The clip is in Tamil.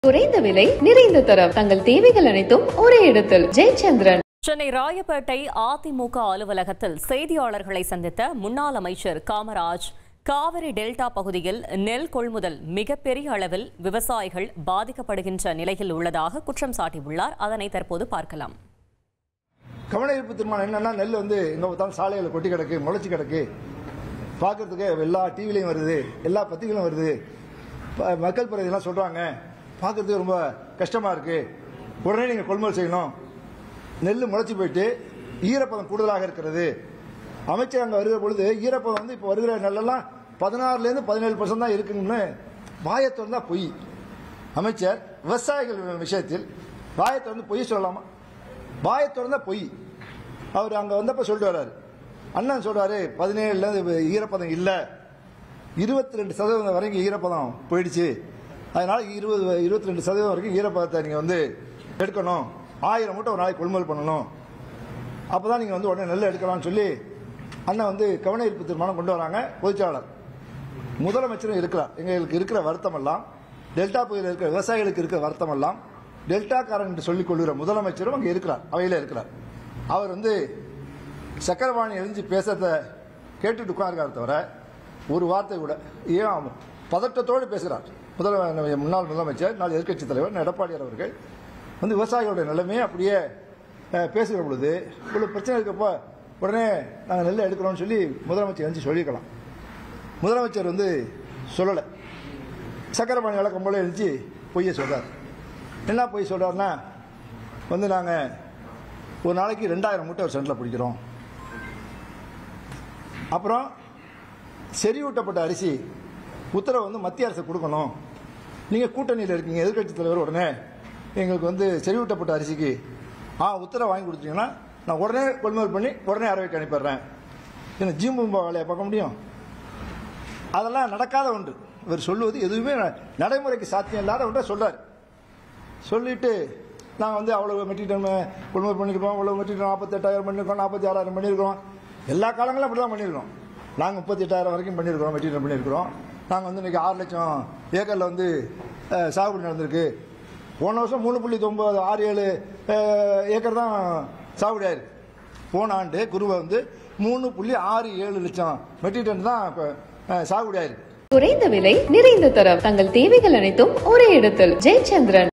குறைந்த விலை நிறைந்த தரம் தங்கள் தேவைகள் அனைத்தும் ஒரே இடத்தில் ஜெயச்சந்திரன். சென்னை ராயப்பேட்டை அதிமுக அலுவலகத்தில் செய்தியாளர்களை சந்தித்த முன்னாள் அமைச்சர் காமராஜ் காவிரி டெல்டா பகுதியில் நெல் கொள்முதல் மிகப்பெரிய அளவில் விவசாயிகள் பாதிக்கப்படுகின்ற நிலையில் உள்ளதாக குற்றம் சாட்டியுள்ளார். அதனை தற்போது பார்க்கலாம். கவன ஈர்ப்பு தீர்மானம் என்னன்னா, நெல் வந்து எங்க பார்த்தாலும் சாலைகளை கொட்டி கிடக்கு, முளைச்சி கிடக்கு, பார்க்கறதுக்கு எல்லா டிவிலையும் வருது, எல்லா பத்திரிகைகளும் வருது, மக்கள் பிரதிலாம் சொல்றாங்க, பார்க்கறதுக்கு ரொம்ப கஷ்டமா இருக்கு, உடனே நீங்க கொள்முதல் செய்யணும், நெல் முளைச்சி போயிட்டு ஈரப்பதம் கூடுதலாக இருக்கிறது. அமைச்சர் அங்கே வருகிற பொழுது ஈரப்பதம் வந்து இப்போ வருகிற நெல்லெல்லாம் 16% 17% தான் இருக்குன்னு வாயத்தோடு தான் பொய். அமைச்சர் விவசாயிகள் விஷயத்தில் வாயத்தோடு பொய் சொல்லலாமா? வாயத்தோடு தான் பொய். அவர் அங்கே வந்தப்போ சொல்லிட்டு வர்றாரு, அண்ணன் சொல்றாரு 17% ஈரப்பதம் இல்லை, 22% வரைக்கும் ஈரப்பதம் போயிடுச்சு, அதனால 22% வரைக்கும் ஈரப்பதத்தை நீங்க வந்து எடுக்கணும், 1000 மூட்டை ஒரு நாளைக்கு கொள்முதல் பண்ணணும், அப்பதான் நீங்க வந்து உடனே நெல் எடுக்கலாம்னு சொல்லி அண்ணன் வந்து கவன ஈர்ப்பு தீர்மானம் கொண்டு வராங்க. பொதுச்செயலாளர் முதலமைச்சரும் இருக்கிறார். எங்களுக்கு இருக்கிற வருத்தம் எல்லாம், டெல்டா பகுதியில் இருக்கிற விவசாயிகளுக்கு இருக்கிற வருத்தம் எல்லாம் டெல்டாக்காரன் என்று சொல்லிக் கொள்கிற முதலமைச்சரும் அங்கே இருக்கிறார், அவையில இருக்கிறார். அவர் வந்து சக்கரபாணி எழுந்து பேசுறத கேட்டுட்டு உட்கார்றாரு தவிர ஒரு வார்த்தை கூட ஏன் பதட்டத்தோடு பேசுகிறார். முன்னாள் முதலமைச்சர், நாள் எதிர்க்கட்சி தலைவர் எடப்பாடியார் அவர்கள் வந்து விவசாயிகளுடைய நிலைமையை அப்படியே பேசுகிற பொழுது இவ்வளவு பிரச்சனை இருக்கப்போ உடனே நாங்கள் நெல்லை எடுக்கிறோம்னு சொல்லி முதலமைச்சர் எழுந்து சொல்லியிருக்கலாம். முதலமைச்சர் வந்து சொல்லலை. சக்கரபாணி வழக்கம் போல எழுந்து பொய்யை சொல்றார். என்ன பொய் சொல்றாருன்னா, வந்து நாங்கள் ஒரு நாளைக்கு 2000 மூட்டை ஒரு சென்டரில் பிடிக்கிறோம், அப்புறம் செறிவூட்டப்பட்ட அரிசி உத்தரவு வந்து மத்திய அரசு கொடுக்கணும், நீங்கள் கூட்டணியில் இருக்கீங்க, எதிர்கட்சி தலைவர், உடனே எங்களுக்கு வந்து செறிவூட்டப்பட்ட அரிசிக்கு உத்தரவு வாங்கி கொடுத்தீங்கன்னா நான் உடனே கொள்முதல் பண்ணி உடனே அரவைக்கு அனுப்பிடுறேன். என்ன ஜீம்பூம்பா வேலையை பார்க்க முடியும்? அதெல்லாம் நடக்காத ஒன்று. இவர் சொல்லுவது எதுவுமே நடைமுறைக்கு சாத்தியம் இல்லாத ஒன்றை சொல்றாரு. சொல்லிட்டு நாங்கள் வந்து அவ்வளவு மெட்டீரியல் கொள்முதல் பண்ணியிருக்கோம், அவ்வளவு மெட்டீரியல் 48,000 பண்ணியிருக்கோம், 46,000 பண்ணியிருக்கோம், எல்லா காலங்களும் அப்படி தான் பண்ணியிருக்கோம். நாங்கள் 38,000 வரைக்கும் பண்ணியிருக்கிறோம், மெட்டீரியல் பண்ணியிருக்கிறோம். நாங்கள் வந்து இன்னைக்கு 6 லட்சம் ஏக்கரில் வந்து சாகுபடி நடந்திருக்கு. போன வருஷம் 3.67 ஏக்கர் தான் சாகுபடி ஆயிருக்கு. போன ஆண்டு குருவை வந்து 3.67 லட்சம் மெட்ரிக் டன் தான் சாகுபடி ஆயிருக்கு. குறைந்த விலை நிறைந்த தரம் தங்கள் தேவைகள் அனைத்தும் ஒரே இடத்தில் ஜெயச்சந்திரன்.